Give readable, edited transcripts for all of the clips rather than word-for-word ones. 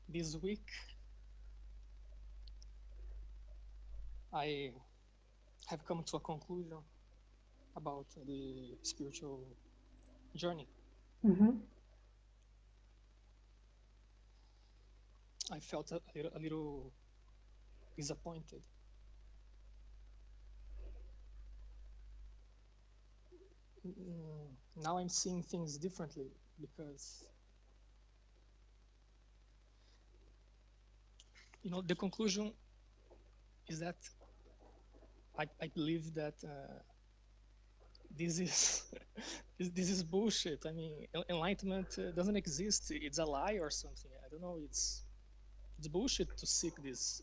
This week, I have come to a conclusion about the spiritual journey. Mm-hmm. I felt a little disappointed. Now I'm seeing things differently because, the conclusion is that I believe that this is this is bullshit. I mean, enlightenment doesn't exist. It's a lie or something. I don't know. It's bullshit to seek this.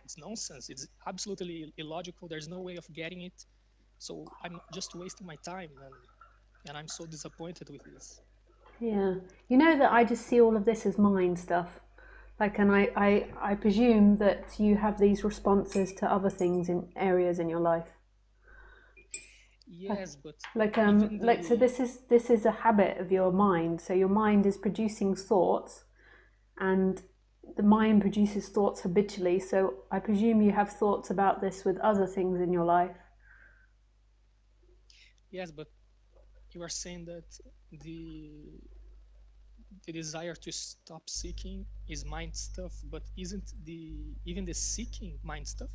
It's nonsense. It's absolutely illogical. There's no way of getting it. So I'm just wasting my time, and I'm so disappointed with this. Yeah. You know that I just see all of this as mind stuff. Like, and I presume that you have these responses to other things in areas in your life. Like, Yes, but even so the this is a habit of your mind. So your mind is producing thoughts, and the mind produces thoughts habitually. So I presume you have thoughts about this with other things in your life. yes, but you are saying that the the desire to stop seeking is mind stuff, but isn't the even the seeking mind stuff?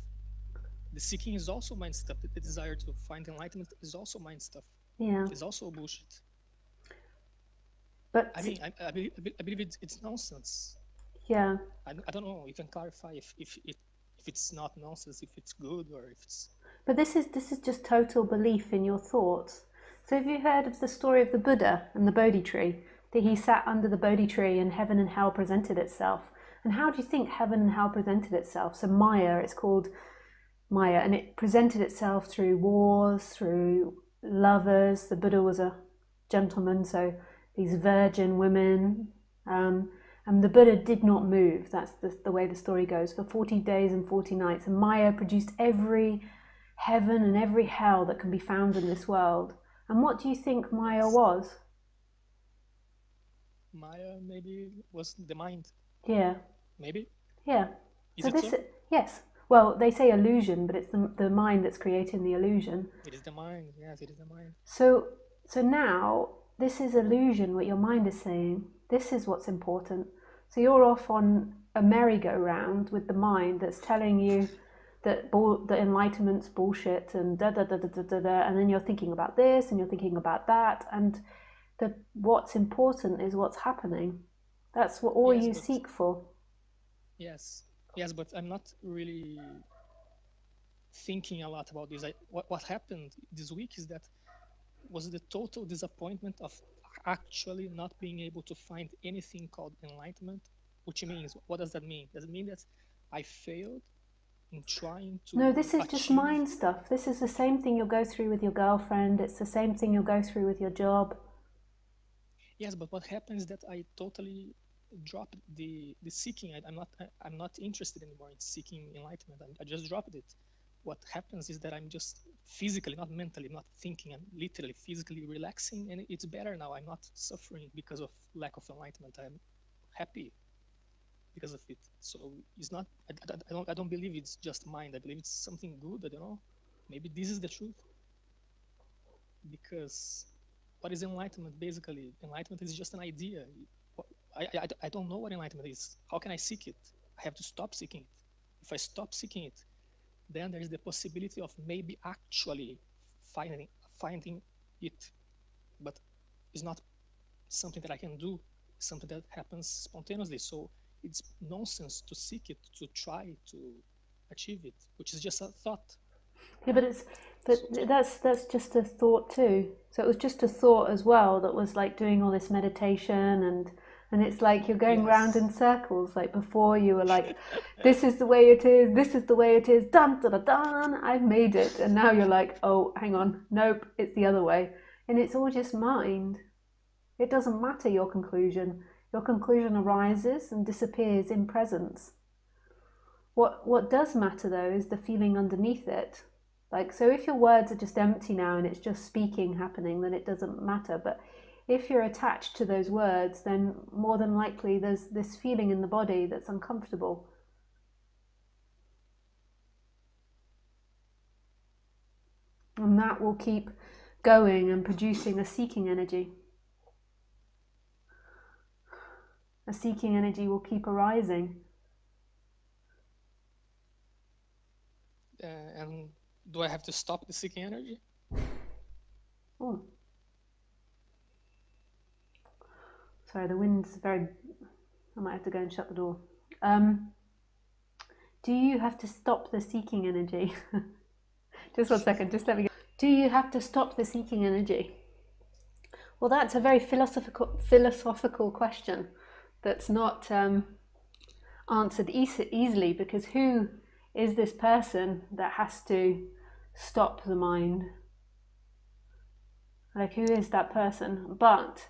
The seeking is also mind stuff. The desire to find enlightenment is also mind stuff. Yeah, It's also bullshit. I but mean, I believe it's nonsense. yeah, I don't know. You can clarify if it's not nonsense, if it's good, or if it's but this is just total belief in your thoughts. So have you heard of the story of the Buddha and the Bodhi tree? That he sat under the Bodhi tree and heaven and hell presented itself. And how do you think heaven and hell presented itself? So Maya, it's called Maya, and it presented itself through wars, through lovers. The Buddha was a gentleman, so these virgin women. Um, and the Buddha did not move. That's the way the story goes for 40 days and 40 nights. And Maya produced every heaven and every hell that can be found in this world. And what do you think Maya yes. was? Maya maybe was the mind. Yeah, Maybe yeah. is So it this, so? yes. Well, they say illusion, but it's the mind that's creating the illusion. It is the mind. Yes, it is the mind. So so now this is illusion, what your mind is saying. This is what's important. So you're off on a merry-go-round with the mind that's telling you that enlightenment's bullshit and da da da da da da da, and then you're thinking about this and you're thinking about that, and that what's important is what's happening. That's what all Yes, you but seek for. yes, yes, but I'm not really thinking a lot about this. What happened this week is that was the total disappointment of actually not being able to find anything called enlightenment, which means, what does that mean? Does it mean that I failed in trying No, to this is just achieve? mind stuff. This is the same thing you'll go through with your girlfriend. It's the same thing you'll go through with your job. Yes, but what happens is that I totally dropped the seeking. I'm not interested anymore in seeking enlightenment. I just dropped it. What happens is that I'm just physically, not mentally, not thinking. I'm literally physically relaxing, and it's better now. I'm not suffering because of lack of enlightenment. I'm happy because of it. So it's not. I don't believe it's just mind. I believe it's something good. I don't know. Maybe this is the truth, because what is enlightenment? Basically, enlightenment is just an idea. I don't know what enlightenment is. How can I seek it? I have to stop seeking it. If I stop seeking it, then there is the possibility of maybe actually finding finding it. But it's not something that I can do. It's something that happens spontaneously. So it's nonsense to seek it, to try to achieve it, which is just a thought. Yeah, but So that's just a thought too. So it was just a thought as well that was like doing all this meditation, and it's like you're going round yes, in circles. Like before you were like, this is the way it is, this is the way it is, dun dun dun dun, I've made it. And now you're like, oh, hang on, nope, it's the other way. And it's all just mind. It doesn't matter your conclusion. Your conclusion arises and disappears in presence. What does matter though is the feeling underneath it. Like, so if your words are just empty now and it's just speaking happening, then it doesn't matter. But if you're attached to those words, then more than likely there's this feeling in the body that's uncomfortable. And that will keep going and producing a seeking energy. A seeking energy will keep arising. And do I have to stop the seeking energy? Oh. Sorry, the wind's very... I might have to go and shut the door. Do you have to stop the seeking energy? Just 1 second, just let me go. Do you have to stop the seeking energy? Well, that's a very philosophical question that's not answered easily, because who is this person that has to stop the mind? Like, who is that person? But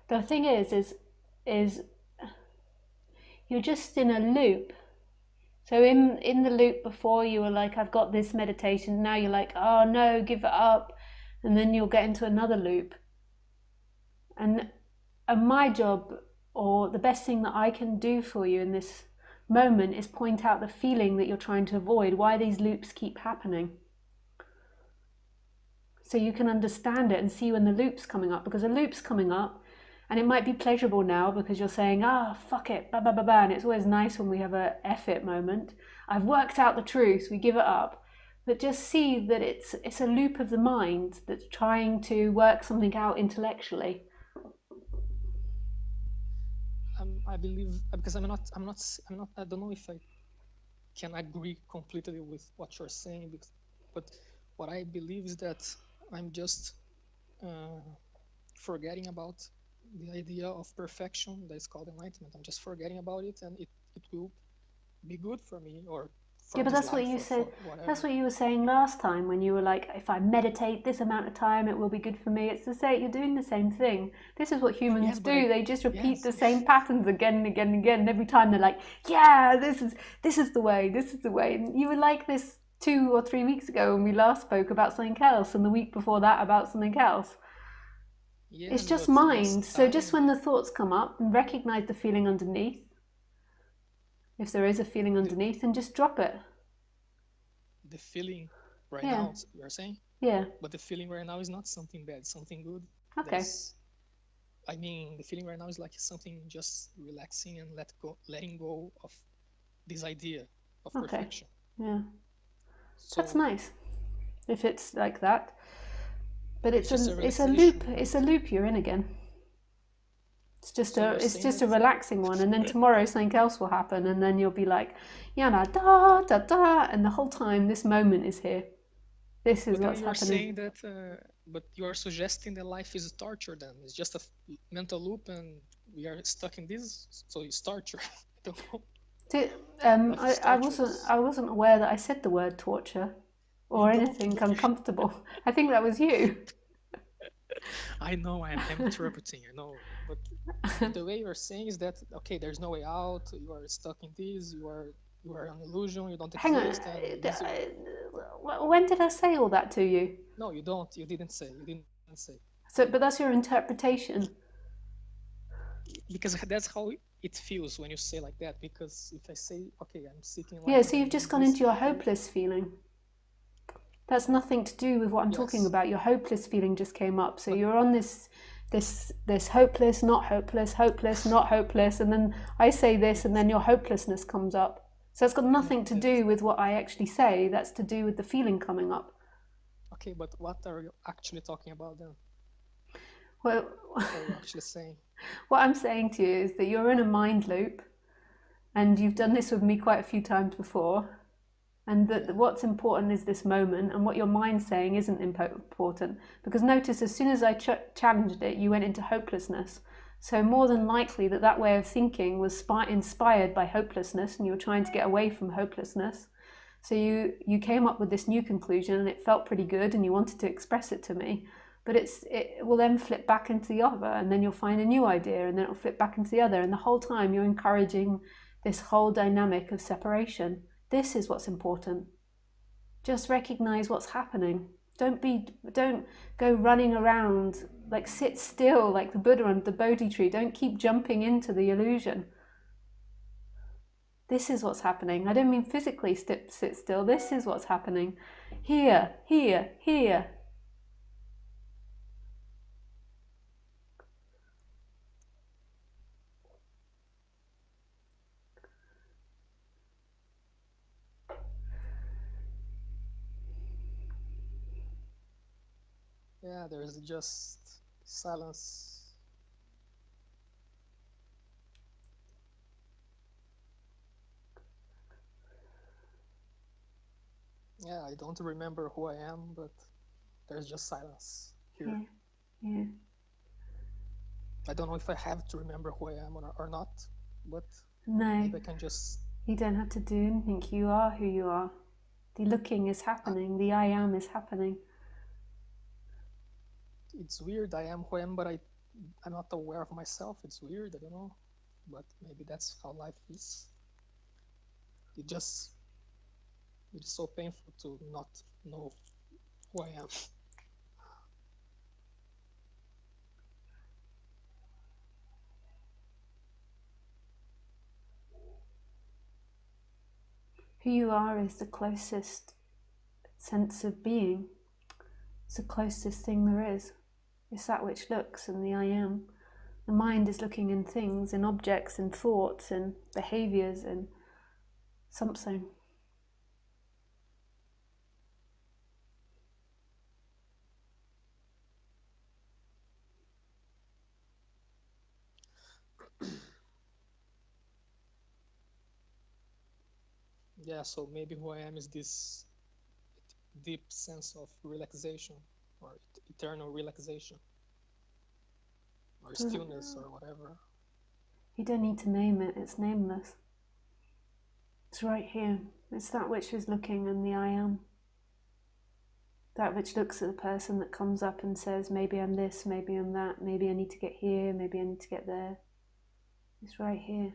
the thing is you're just in a loop. So in the loop before, you were like, I've got this meditation. Now you're like, oh no, give it up. And then you'll get into another loop. And my job, or the best thing that I can do for you in this moment, is point out the feeling that you're trying to avoid, why these loops keep happening. So you can understand it and see when the loop's coming up, because a loop's coming up, and it might be pleasurable now because you're saying, fuck it, ba ba ba ba, and it's always nice when we have a F it moment. I've worked out the truth, we give it up. But just see that it's a loop of the mind that's trying to work something out intellectually. I believe, because I don't know if I can agree completely with what you're saying, but what I believe is that I'm just forgetting about the idea of perfection that is called enlightenment. I'm just forgetting about it, and it will be good for me, or for but that's what you said. That's what you were saying last time, when you were like, if I meditate this amount of time, it will be good for me. It's to say you're doing the same thing. This is what humans do. They just repeat the same patterns again and again and again. And every time they're like, yeah, this is the way. This is the way. And you were like this 2 or 3 weeks ago when we last spoke about something else, and the week before that about something else. Yes, it's just mind. So just when the thoughts come up, and recognize the feeling underneath. If there is a feeling underneath, and just drop it. The feeling right now, you're saying? Yeah. But the feeling right now is not something bad, something good. Okay. I mean, the feeling right now is like something just relaxing and letting go of this idea of perfection. Yeah. So, that's nice, if it's like that. But it's a loop. It's a loop you're in again. It's just a relaxing one, and then tomorrow something else will happen, and then you'll be like, yana da da da, and the whole time this moment is here. This is what's happening. You're saying that, but you are suggesting that life is a torture. Then it's just a mental loop, and we are stuck in this, so it's torture. I don't know. I wasn't aware that I said the word torture or anything uncomfortable. I think that was you. I know I'm interpreting. I know, but the way you're saying is that, okay, there's no way out. You are stuck in this. You are an illusion. You don't exist. When did I say all that to you? No, you don't. You didn't say. So, but that's your interpretation. Because that's how it feels when you say like that. Because if I say, okay, I'm seeking. Yeah, so you've just gone into your hopeless feeling. That's nothing to do with what I'm talking about. Your hopeless feeling just came up. So you're on this hopeless, not hopeless, hopeless, not hopeless, and then I say this, and then your hopelessness comes up. So it's got nothing to do with what I actually say. That's to do with the feeling coming up. Okay, but what are you actually talking about then? Well, what are you actually saying? What I'm saying to you is that you're in a mind loop, and you've done this with me quite a few times before. And that what's important is this moment, and what your mind's saying isn't important. Because notice, as soon as I challenged it, you went into hopelessness. So more than likely that way of thinking was inspired by hopelessness, and you were trying to get away from hopelessness. So you came up with this new conclusion, and it felt pretty good, and you wanted to express it to me. But it will then flip back into the other, and then you'll find a new idea, and then it'll flip back into the other. And the whole time you're encouraging this whole dynamic of separation. This is what's important. Just recognize what's happening. Don't go running around Like sit still, like the Buddha and the Bodhi tree. Don't keep jumping into the illusion. This is what's happening. I don't mean physically sit still. This is what's happening. Here, here, here. Yeah, there's just silence. Yeah, I don't remember who I am, but there's just silence here. Yeah. I don't know if I have to remember who I am or not, but no, maybe I can just... You don't have to do anything. You are who you are. The looking is happening. The I am is happening. It's weird. I am who I am, but I'm not aware of myself. It's weird. I don't know, but maybe that's how life is. It is so painful to not know who I am. Who you are is the closest sense of being. It's the closest thing there is. It's that which looks, and the I am. The mind is looking in things, in objects, in thoughts, in behaviours, in something. Yeah, so maybe who I am is this deep sense of relaxation or eternal relaxation or stillness or whatever. You don't need to name it. It's nameless. It's right here. It's that which is looking in the I am. That which looks at the person that comes up and says, maybe I'm this, maybe I'm that, maybe I need to get here, maybe I need to get there. It's right here.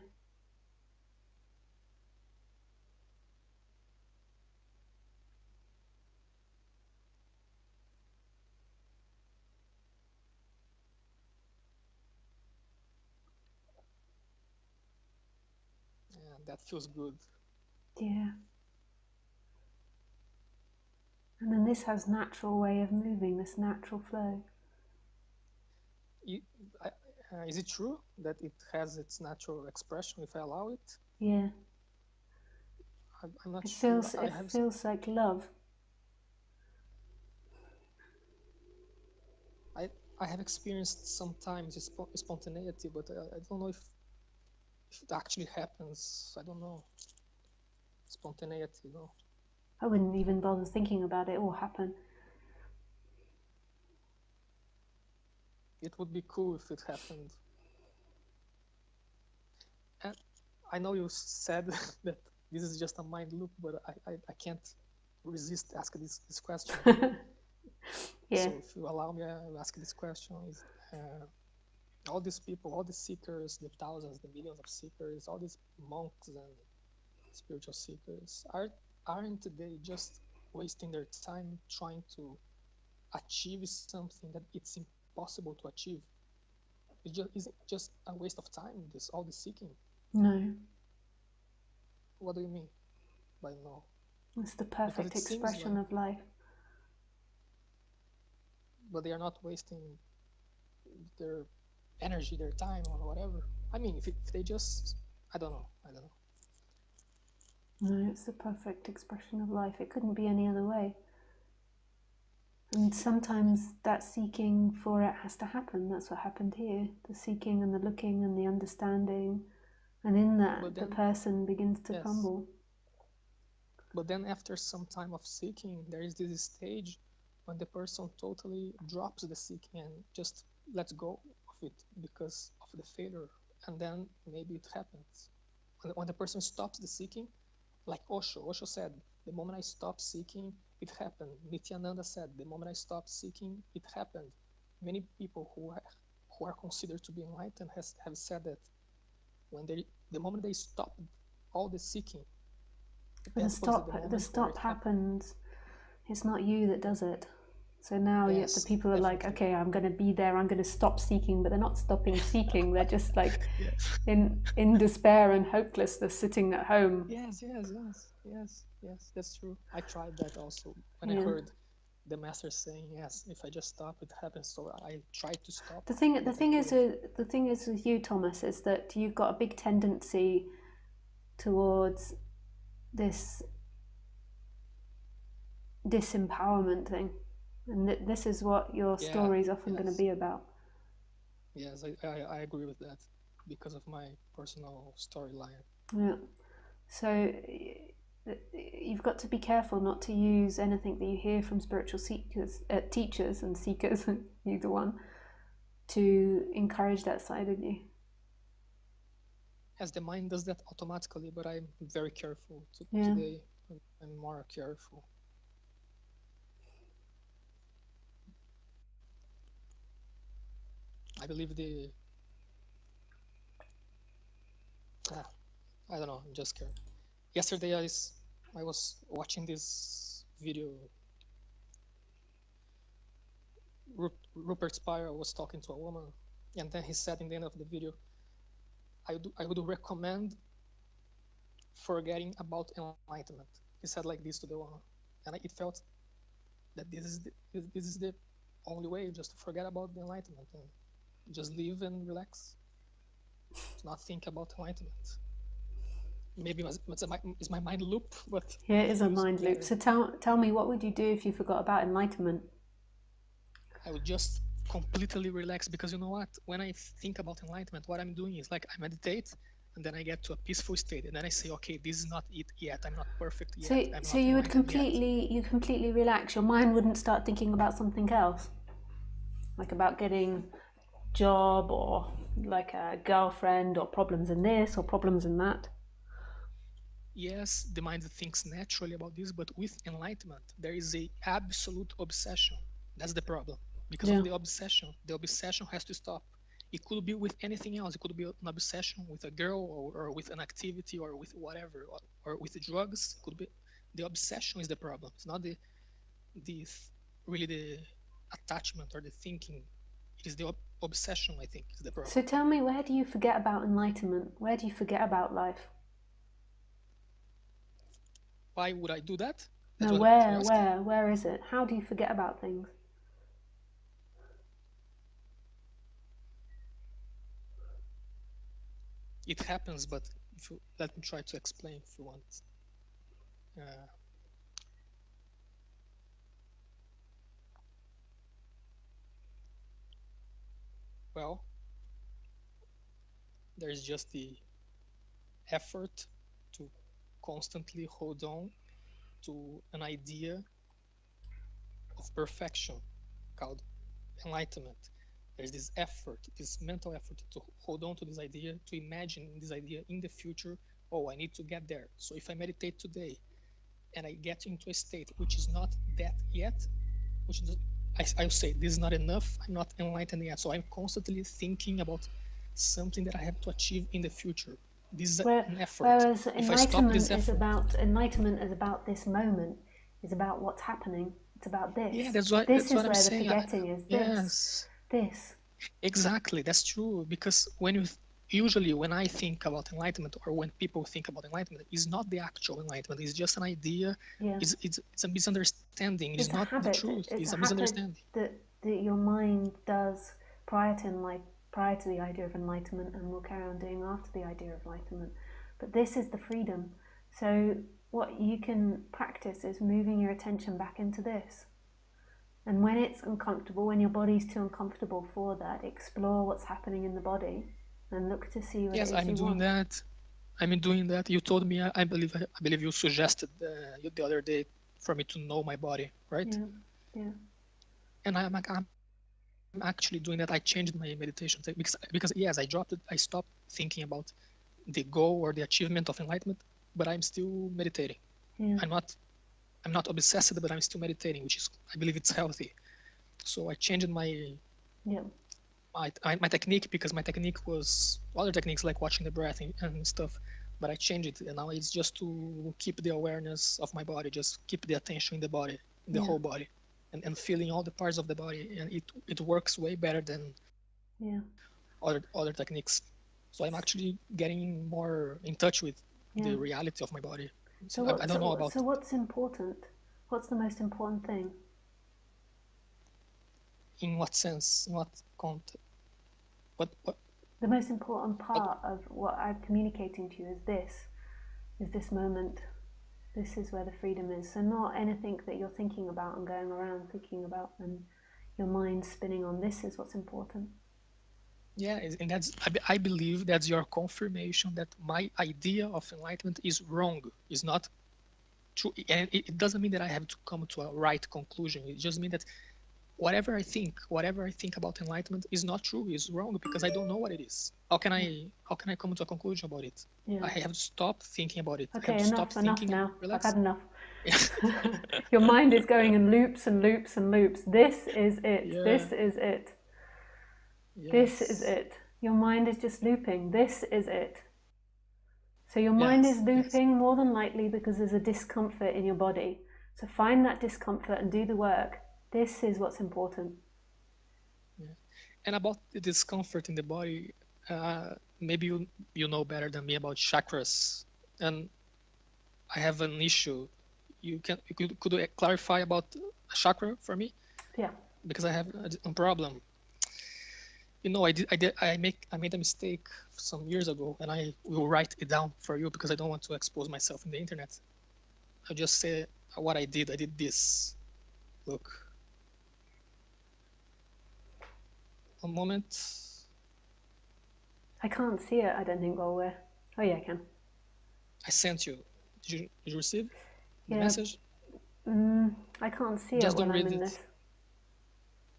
Yeah, that feels good. Yeah. And then this has natural way of moving, this natural flow. Is it true that it has its natural expression if I allow it? Yeah. I'm not It sure. feels like love. I have experienced sometimes spontaneity, but I don't know if it actually happens. I don't know. Spontaneity, you know. I wouldn't even bother thinking about it. It will happen. It would be cool if it happened. And I know you said that this is just a mind loop, but I can't resist asking this question. Yeah. So if you allow me, I'll ask this question. Is all these people, all the seekers, the thousands, the millions of seekers, all these monks and spiritual seekers, aren't they just wasting their time trying to achieve something that it's impossible to achieve? Is it just a waste of time, all this seeking? No. What do you mean by no? It's the Because perfect it seems expression like, of life. but they are not wasting their energy, their time, or whatever. I mean, if they just, I don't know. No, it's the perfect expression of life. It couldn't be any other way. And sometimes that seeking for it has to happen. That's what happened here. The seeking and the looking and the understanding. And in that, But the then, person begins to yes. crumble. But then after some time of seeking, there is this stage when the person totally drops the seeking and just lets go of it because of the failure. And then maybe it happens. When the person stops the seeking, like Osho said, the moment I stopped seeking, it happened. Nityananda said, the moment I stopped seeking, it happened. Many people who are considered to be enlightened have said that the moment they stop all the seeking, But that was the moment the stop where it happened. happens. It's not you that does it. So now Yes, the people are like, definitely. okay, I'm going to be there, I'm going to stop seeking, but they're not stopping seeking. They're just like Yes. in despair and hopelessness, sitting at home. Yes. That's true. I tried that also when I Yeah. heard the master saying, yes, if I just stop, it happens. So I tried to stop, The but I thing is, couldn't. the thing is with you, Thomas, is that you've got a big tendency towards this disempowerment thing, and this is what your Yeah, story is often going to yes, be about. yes, I agree with that because of my personal storyline. Yeah. So you've got to be careful not to use anything that you hear from spiritual seekers, teachers and seekers, either one, to encourage that side of you. As the mind does that automatically, but I'm very careful Yeah. today. I'm more careful. I believe I don't know. I'm just scared. Yesterday, I was watching this video. Rupert Spira was talking to a woman, and then he said in the end of the video, I would recommend forgetting about enlightenment. He said like this to the woman, and it felt that this is the only way, just to forget about the enlightenment and just live and relax, to not think about enlightenment. Maybe it's my mind loop, but Yeah, it it is a feels mind loop. better. So tell me, what would you do if you forgot about enlightenment? I would just completely relax, because you know what? When I think about enlightenment, what I'm doing is like I meditate, and then I get to a peaceful state, and then I say, okay, this is not it yet. I'm not perfect yet. I'm So not you would enlightened yet. completely relax. Your mind wouldn't start thinking about something else, like about getting job or like a girlfriend or problems in this or problems in that. Yes, the mind thinks naturally about this, but with enlightenment, there is a absolute obsession. That's the problem. Because of Yeah. the obsession has to stop. It could be with anything else. It could be an obsession with a girl, or with an activity, or with whatever, or with drugs. It could be the obsession is the problem. It's not the really the attachment or the thinking. It is the obsession, I think, is the problem. So tell me, where do you forget about enlightenment? Where do you forget about life? Why would I do that? That's No, what you're asking. where is it? How do you forget about things? It happens, but if you let me try to explain if you want. Uh, well, there's just the effort to constantly hold on to an idea of perfection called enlightenment. There's this effort, this mental effort to hold on to this idea, to imagine this idea in the future. Oh, I need to get there. So if I meditate today and I get into a state which is not that yet, which is, I'll say this is not enough, I'm not enlightened yet. So I'm constantly thinking about something that I have to achieve in the future. This is an effort. Whereas If I stop this effort, enlightenment is about this moment, is about what's happening. It's about this. yeah, This that's is what I'm where the saying. forgetting is. Yes, This. exactly. That's true. Because usually when I think about enlightenment, or when people think about enlightenment, it's not the actual enlightenment. It's just an idea. Yeah. It's a misunderstanding. It's It's a not the habit. truth. It's It's a a habit misunderstanding. that your mind does prior to the idea of enlightenment, and will carry on doing after the idea of enlightenment. But this is the freedom. So what you can practice is moving your attention back into this. And when it's uncomfortable, when your body's too uncomfortable for that, explore what's happening in the body and look to see what Yes, it is I'm you doing want. that. I'm doing that. You told me. I believe you suggested the other day for me to know my body, right? Yeah, yeah. And I'm actually doing that. I changed my meditation because yes, I dropped it. I stopped thinking about the goal or the achievement of enlightenment, but I'm still meditating. Yeah. I'm not obsessed, but I'm still meditating, which is, I believe it's healthy. So I changed Yeah. my technique, because my technique was other techniques like watching the breath and stuff, but I changed it, and now it's just to keep the awareness of my body, just keep the attention in the body, in the Yeah. whole body. and feeling all the parts of the body, and it works way better than Yeah. other techniques. So I'm actually getting more in touch with Yeah. the reality of my body. So I don't know about what's important? What's the most important thing? in what sense, in what context, what The most important what part of what I'm communicating to you is this moment. This is where the freedom is. So not anything that you're thinking about and going around thinking about and your mind spinning on. This is what's important. yeah, and that's I believe that's your confirmation that my idea of enlightenment is wrong, is not true, and it doesn't mean that I have to come to a right conclusion. It just means that whatever I think about enlightenment is not true, is wrong, because I don't know what it is. How can I come to a conclusion about it? Yeah. I have to stop thinking about it. I have Okay, to stop enough thinking and now. I've relax. had enough. Your mind is going in loops and loops and loops. This is it. Yeah. This is it. This is Yes. it. Your mind is just looping. This is it. So your mind is Yes. looping more than likely because there's a discomfort in your body. So find that discomfort and do the work. This is what's important. Yeah. And about the discomfort in the body, maybe you know better than me about chakras, and I have an issue. Could you clarify about a chakra for me? Yeah. Because I have a problem. I made a mistake some years ago, and I will write it down for you because I don't want to expose myself in the internet. I'll just say what I did. I did this. Look, a moment. I can't see it, I don't think, while we're... Oh, yeah, I can. I sent you. Did you receive the Yeah. message? I can't see Just it don't when I'm read in it. this.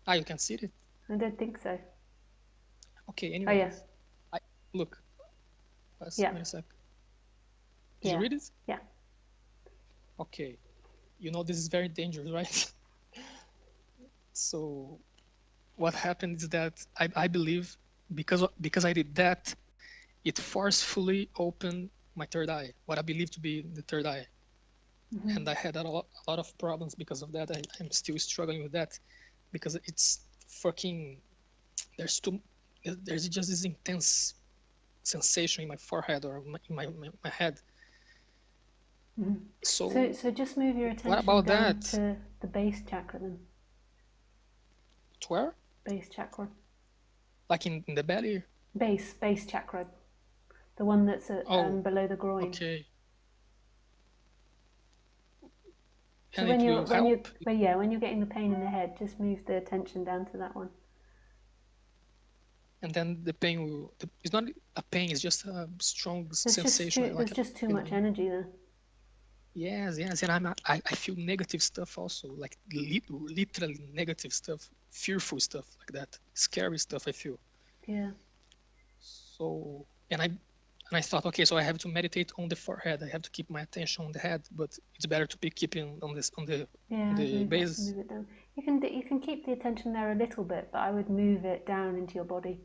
Ah, you can see it? I don't think so. Okay, Oh, yeah. anyways. Look. Yeah. Wait a sec. Did Yeah. you read it? Yeah. Okay. You know this is very dangerous, right? So what happened is that I believe because I did that, it forcefully opened my third eye, what I believe to be the third eye. And I had a lot of problems because of that. I'm still struggling with that because it's fucking, there's just this intense sensation in my forehead or in my head. So So just move your what attention about down that? to the base chakra then. To where? Base chakra. Like in the belly? Base chakra. The one that's below the groin. Okay. So And when it you're will help? when you're getting the pain in the head, just move the attention down to that one. And then the pain will, it's not a pain, it's just a strong sensation. There's just too much energy there. Yes, and I feel negative stuff also, like literally negative stuff, fearful stuff like that, scary stuff I feel. Yeah. So, and I thought, okay, so I have to meditate on the forehead. I have to keep my attention on the head, but it's better to be keeping on the base. Move it down. You can keep the attention there a little bit, but I would move it down into your body.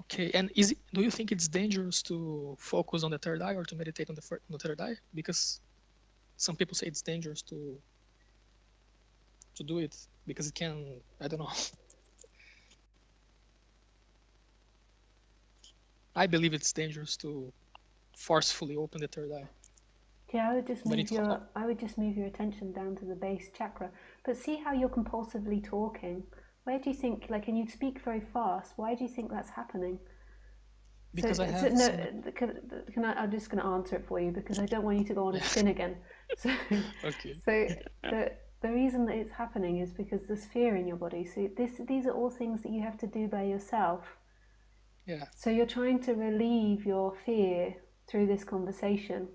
Okay, and do you think it's dangerous to focus on the third eye or to meditate on the third eye? Because some people say it's dangerous to do it because it can, I don't know. I believe it's dangerous to forcefully open the third eye. Yeah, I would just move your attention down to the base chakra. But see how you're compulsively talking. Where do you think, like, and you speak very fast. Why do you think that's happening? Because I'm just going to answer it for you because I don't want you to go on a spin again. So, okay. So the reason that it's happening is because there's fear in your body. So these are all things that you have to do by yourself. Yeah. So you're trying to relieve your fear through this conversation.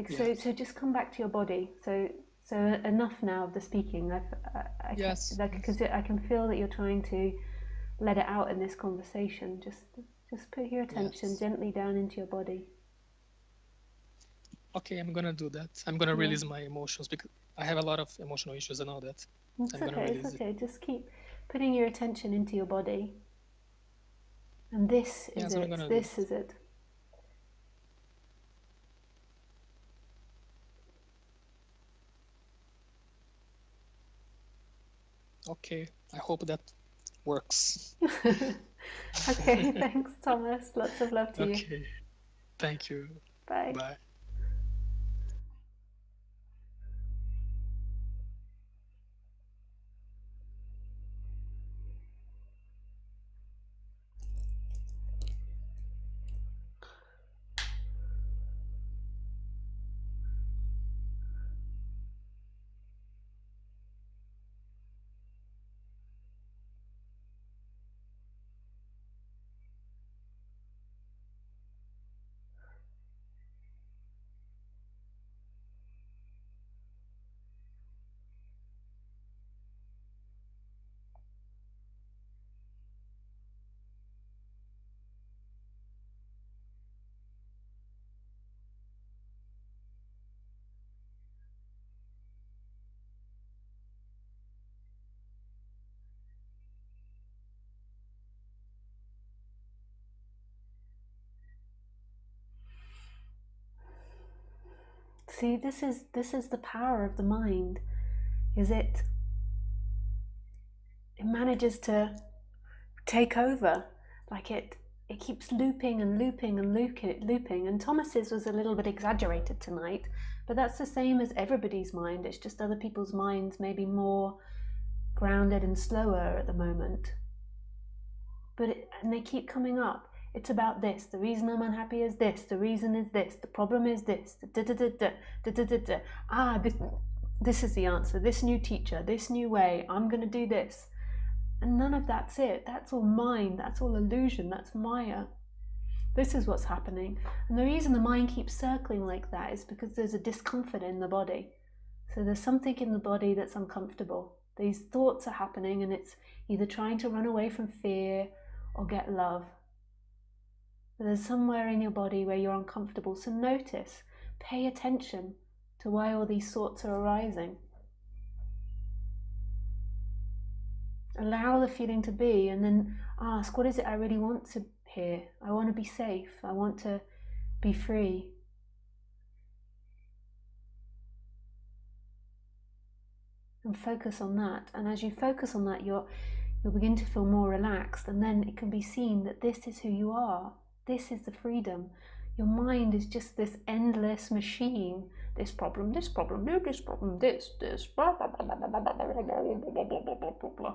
So just come back to your body. So enough now of the speaking. Because I can feel that you're trying to let it out in this conversation. Just put your attention gently down into your body. Okay, I'm gonna do that. I'm gonna release my emotions because I have a lot of emotional issues and all that. It's okay. Just keep putting your attention into your body. And this is it. This is it. Okay, I hope that works. Okay, thanks, Thomas. Lots of love to you. Okay, thank you. Bye. Bye. See, this is the power of the mind. Is it manages to take over, like it keeps looping and looping and looping. And Thomas's was a little bit exaggerated tonight, but that's the same as everybody's mind. It's just other people's minds may be more grounded and slower at the moment. And they keep coming up. It's about this. The reason I'm unhappy is this. The reason is this. The problem is this. This is the answer. This new teacher. This new way. I'm going to do this. And none of that's it. That's all mind. That's all illusion. That's Maya. This is what's happening. And the reason the mind keeps circling like that is because there's a discomfort in the body. So there's something in the body that's uncomfortable. These thoughts are happening and it's either trying to run away from fear or get love. But there's somewhere in your body where you're uncomfortable. So notice, pay attention to why all these thoughts are arising. Allow the feeling to be and then ask, what is it I really want to hear? I want to be safe. I want to be free. And focus on that. And as you focus on that, you'll begin to feel more relaxed, and then it can be seen that this is who you are. This is the freedom. Your mind is just this endless machine. This problem, this problem, this problem, this, blah, blah, blah, blah, blah, blah, blah, blah, blah, blah, blah.